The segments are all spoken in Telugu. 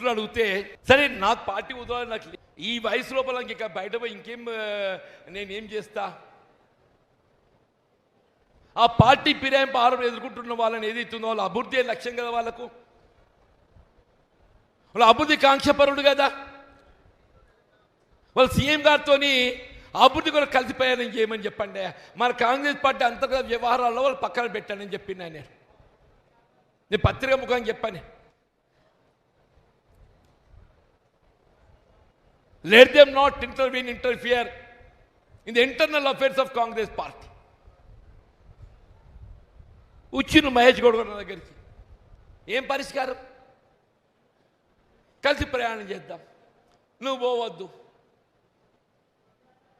మిత్రులు అడిగితే సరే నాకు పార్టీ ఉదాహరణ నాకు ఈ వయసు లోపల ఇంకా బయట పోయి ఇంకేం నేనేం చేస్తా, ఆ పార్టీ ఫిరాయింపు ఆరోపణ ఎదుర్కొంటున్న వాళ్ళని ఏదైతుందో వాళ్ళ అభివృద్ధి లక్ష్యం కదా, వాళ్ళకు వాళ్ళ అభివృద్ధి కాంక్షపరుడు కదా, వాళ్ళు సీఎం గారితో అభివృద్ధి కూడా కలిసిపోయారని చేయమని చెప్పండి. మన కాంగ్రెస్ పార్టీ అంతర్గత వ్యవహారాల్లో వాళ్ళు పక్కన పెట్టానని చెప్పింది నేను పత్రిక ముఖంగా చెప్పాను. Let them not interfere in the internal affairs of Congress party. వచ్చిన మహేష్ గౌడ్ గారి దగ్గరికి ఏం పరిష్కారం, కలిసి ప్రయాణం చేద్దాం, నువ్వు పోవద్దు,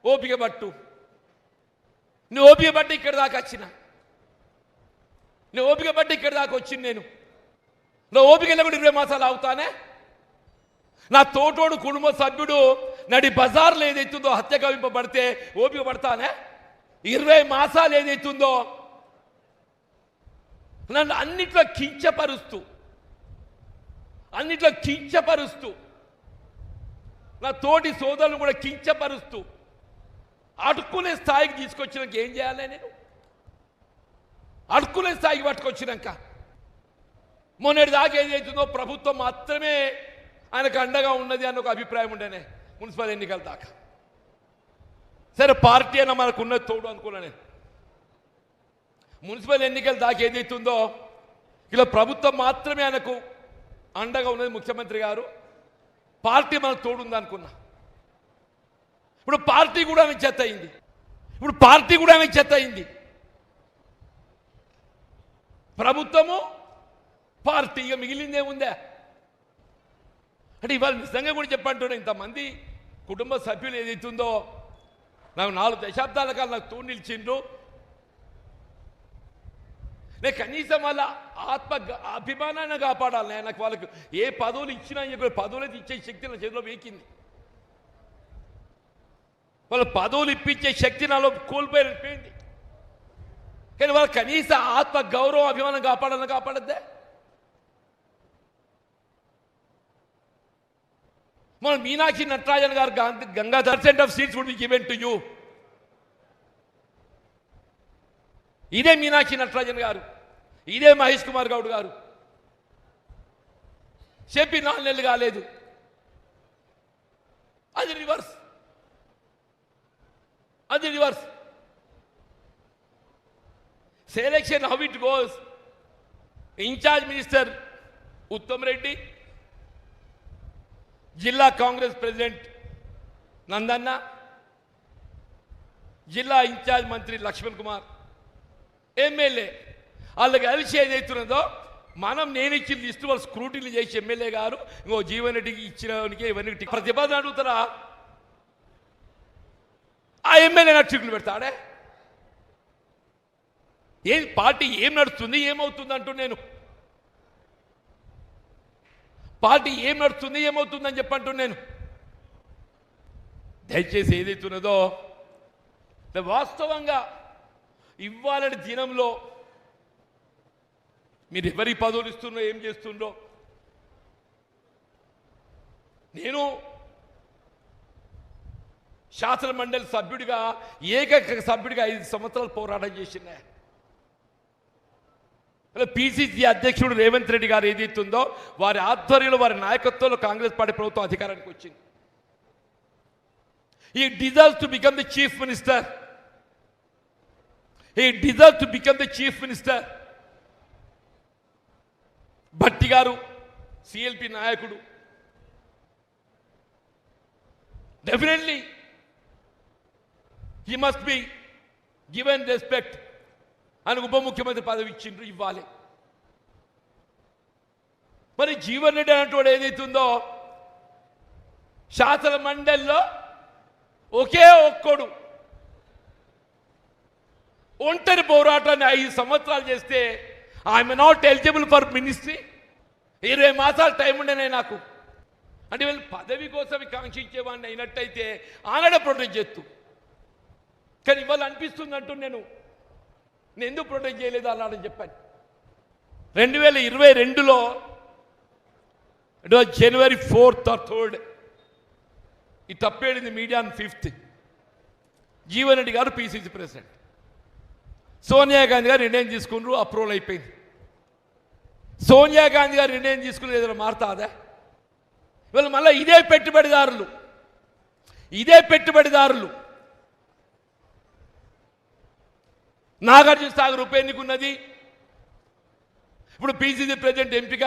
ఓపిక పట్టు, నువ్వు ఓపిక పట్టి ఇక్కడ దాకా వచ్చిన, నువ్వు ఓపిక పట్టి ఇక్కడ దాకా వచ్చింది, నేను నువ్వు ఓపిక లేకుండా 20 మాసాలు అవుతానే, నా తోటోడు కుటుంబ సభ్యుడు నడి బజార్లో ఏదైతుందో హత్య కవింపబడితే ఓపిక పడతానే, 20 మాసాలు ఏదైతుందో నన్ను అన్నిట్లో కించపరుస్తూ నా తోటి సోదరులను కూడా కించపరుస్తూ అడుక్కునే స్థాయికి తీసుకొచ్చినాక ఏం చేయాలి, నేను అడుక్కునే స్థాయికి పట్టుకొచ్చినాక మొన్నటి దాకా ఏదైతుందో ప్రభుత్వం మాత్రమే ఆయనకు అండగా ఉన్నది అన్న ఒక అభిప్రాయం ఉండేనే మున్సిపల్ ఎన్నికల దాకా. సరే పార్టీ అయినా మనకు ఉన్నది తోడు అనుకున్నా నేను. మున్సిపల్ ఎన్నికల దాకా ఏదైతుందో ఇలా ప్రభుత్వం మాత్రమే ఆయనకు అండగా ఉన్నది, ముఖ్యమంత్రి గారు, పార్టీ మనకు తోడుంది అనుకున్నా. ఇప్పుడు పార్టీ కూడా ఆయనకు చెత్త అయింది, ప్రభుత్వము పార్టీ ఇక మిగిలిందేముందే అంటే ఇవాళ నిజంగా కూడా చెప్పంటున్నా, ఇంతమంది కుటుంబ సభ్యులు ఏదైతుందో నాకు 4 దశాబ్దాల కాలం నాకు తోడు నిలిచిండ్రు, నేను కనీసం వాళ్ళ అభిమానాన్ని కాపాడాలి. నాకు వాళ్ళకు ఏ పదవులు ఇచ్చినా పదవులు ఇచ్చే శక్తి నా చేతిలో వేకింది, వాళ్ళ పదవులు ఇప్పించే శక్తి నాలో కోల్పోయింది. కానీ వాళ్ళ కనీస ఆత్మ గౌరవం అభిమానం కాపాడద్దే. మన మీనాక్షి నటరాజన్ గారు Gangadhar % of seats would be given to you. ఇదే మీనాక్షి నటరాజన్ గారు, ఇదే మహేష్ కుమార్ గౌడ్ గారు చెప్పి 4 నెలలు కాలేదు, అది reverse. Selection how it goes, in-charge minister Uttam Reddy, జిల్లా కాంగ్రెస్ ప్రెసిడెంట్ నందన్న, జిల్లా ఇన్ఛార్జ్ మంత్రి లక్ష్మణ్ కుమార్, ఎమ్మెల్యే వాళ్ళకి కలిసి ఏదైతున్నదో నేను ఇచ్చిన లిస్టు వాళ్ళు స్క్రూటీని చేసి ఎమ్మెల్యే గారు ఇంకో జీవన్ రెడ్డికి ఇచ్చినకి ఇవన్నీ ప్రతిపాదన అడుగుతారా, ఆ ఎమ్మెల్యే నడుచుకులు పెడతాడే. ఏం పార్టీ ఏం నడుస్తుంది ఏమవుతుంది అంటూ నేను, పార్టీ ఏం నడుస్తుంది ఏమవుతుందని చెప్పంటూ నేను. దయచేసి ఏదైతున్నదో వాస్తవంగా ఇవ్వాలని దినంలో మీరు ఎవరి పదవులు ఇస్తుండో ఏం చేస్తుండో, నేను శాసన మండలి సభ్యుడిగా ఏకైక సభ్యుడిగా 5 సంవత్సరాలు పోరాటం చేసిన పిసిసి అధ్యక్షుడు రేవంత్ రెడ్డి గారు ఏదైతుందో వారి ఆధ్వర్యంలో వారి నాయకత్వంలో కాంగ్రెస్ పార్టీ ప్రభుత్వం అధికారానికి వచ్చింది. He deserves to become the chief minister. Bhatti గారు సిఎల్పి నాయకుడు, definitely he must be given respect అని ఉప ముఖ్యమంత్రి పదవి ఇచ్చిండ్రు, ఇవ్వాలి. మరి జీవన్ రెడ్డి అన్నటువంటి ఏదైతుందో శాసన మండలిలో ఒకే ఒక్కడు ఒంటరి పోరాటాన్ని 5 సంవత్సరాలు చేస్తే I'm not eligible for ministry. 20 మాసాలు టైం ఉండేనే నాకు. అంటే వీళ్ళు పదవి కోసం కాంక్షించేవాడిని అయినట్టయితే ఆనాడే ప్రొటెక్ట్ చేస్తూ, కానీ ఇవాళ అనిపిస్తుంది అంటూ నేను ఎందుకు ప్రొటెక్ట్ చేయలేదు అలాడని చెప్పాను. 2022లో it was January 4th or 3rd. It appeared in the media on 5th. Jeevan Reddy గారు పిసిసి ప్రెసిడెంట్, సోనియా గాంధీ గారు నిర్ణయం తీసుకున్నారు, అప్రూవల్ అయిపోయింది. సోనియా గాంధీ గారు నిర్ణయం తీసుకుని ఏదైనా మారుతాదా? వీళ్ళు మళ్ళీ ఇదే పెట్టుబడిదారులు నాగార్జున సాగర్ ఉప ఎన్నికున్నది. ఇప్పుడు పిసిసి ప్రెసిడెంట్ ఎంపిక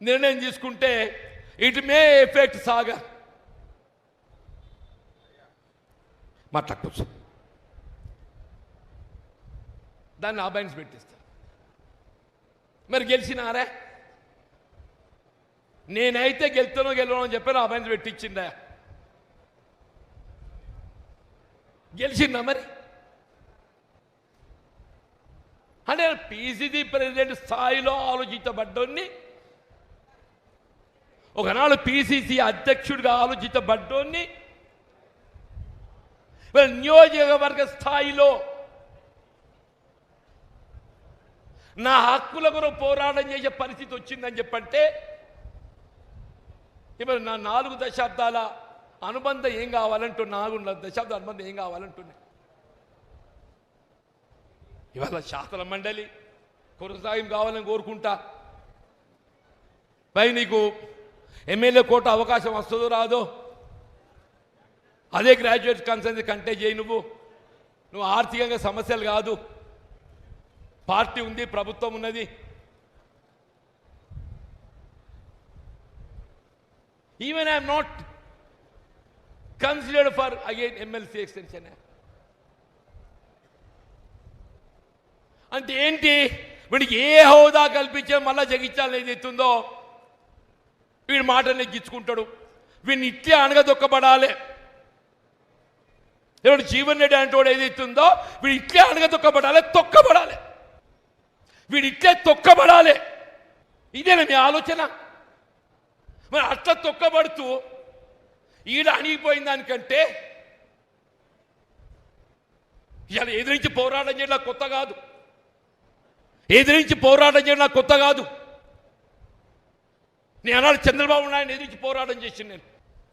నిర్ణయం తీసుకుంటే ఇట్ మే ఎఫెక్ట్ సాగర్. మాట్లాడుకోవచ్చు, దాన్ని అబైన్స్ పెట్టిస్తారు. మరి గెలిచినారా? నేనైతే గెలుతానో అని చెప్పాను, అబైన్స్ పెట్టించిందా? గెలిచిందా? మరి అంటే పిసిసి ప్రెసిడెంట్ స్థాయిలో ఆలోచించబడ్డోన్ని, ఒకనాడు పిసిసి అధ్యక్షుడిగా ఆలోచించబడ్డోన్ని నియోజకవర్గ స్థాయిలో నా హక్కుల కొరకు పోరాటం చేసే పరిస్థితి వచ్చిందని చెప్పంటే ఇప్పుడు నా 4 దశాబ్దాల అనుబంధం ఏం కావాలంటున్నా, 4 దశాబ్దాల అనుబంధం ఏం కావాలంటున్నా. ఇవాళ శాసన మండలి కొనసాగింపు కావాలని కోరుకుంటా. పై నీకు ఎమ్మెల్యే కోట అవకాశం వస్తుందో రాదో, అదే గ్రాడ్యుయేట్ కన్సర్న్ కంటే చేయి. నువ్వు ఆర్థికంగా సమస్యలు కాదు, పార్టీ ఉంది, ప్రభుత్వం ఉన్నది. Even I'm not considered for again MLC extension. అంటే ఏంటి? వీడికి ఏ హోదా కల్పించే మళ్ళా జగించాలని ఏదైతుందో వీడి మాట నెగ్గించుకుంటాడు. వీడిని ఇట్లే అణగదొక్కబడాలి. ఎవడు జీవన్ రెడ్డి అంటోడు ఏదైతుందో వీడు ఇట్లే అణగదొక్కబడాలి, తొక్కబడాలి. వీడు ఇట్లే తొక్కబడాలి. ఇదేనా మీ ఆలోచన? మరి అట్లా తొక్కబడుతూ ఈడ అణిగిపోయిన దానికంటే ఇలా ఎదిరించి పోరాటం చేయడం కొత్త కాదు. నేను అన్నాడు, చంద్రబాబు నాయుడు ఎదిరించి పోరాటం చేసి, నేను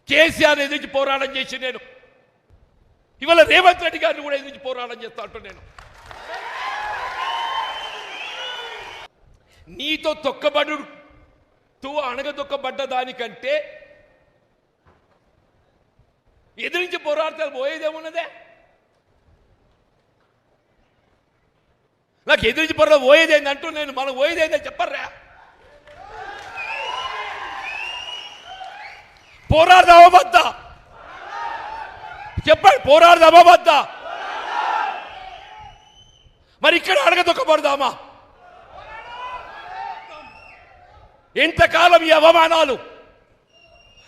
కేసీఆర్ ఎదిరించి పోరాటం చేసి, నేను ఇవాళ రేవంత్ రెడ్డి గారిని కూడా ఎదిరించి పోరాటం చేస్తా అంటూ నేను. నీతో తొక్కబడుతూ అణగదొక్కబడ్డ దానికంటే ఎదిరించి పోరాడతారు పోయేదేమున్నదే? నాకు ఎదిరించి పోరాడ పోయేదేంది అంటూ నేను, మనకు పోయేదేందని చెప్పర్రా? పోరాడదామా వద్దా? చెప్పండి, పోరాడదామా వద్దా? మరి ఇక్కడ అడగదొక్కబడదామా? ఎంతకాలం ఈ అవమానాలు,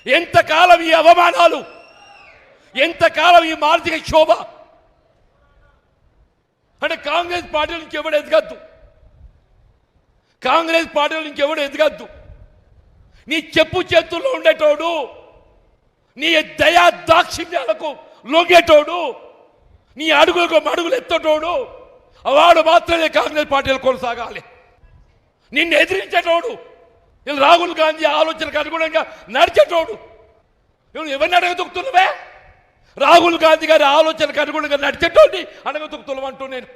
ఎంతకాలం ఈ మానసిక క్షోభ? అంటే కాంగ్రెస్ పార్టీ నుంచి ఎవడు ఎదగద్దు. నీ చెప్పు చేతుల్లో ఉండేటోడు, నీ దయా దాక్షిణ్యాలకు లొంగేటోడు, నీ అడుగులకు మడుగులు ఎత్తటోడు, వాడు మాత్రమే కాంగ్రెస్ పార్టీలు కొనసాగాలి. నిన్ను ఎదిరించేటోడు, రాహుల్ గాంధీ ఆలోచనకు అనుగుణంగా నడిచేటోడు. నువ్వు ఎవరిని అడగదొక్కుతున్నావే? రాహుల్ గాంధీ గారి ఆలోచనకు అనుగుణంగా నడిచేటోడిని అడగదొక్కుతున్నావు అంటూ నేను.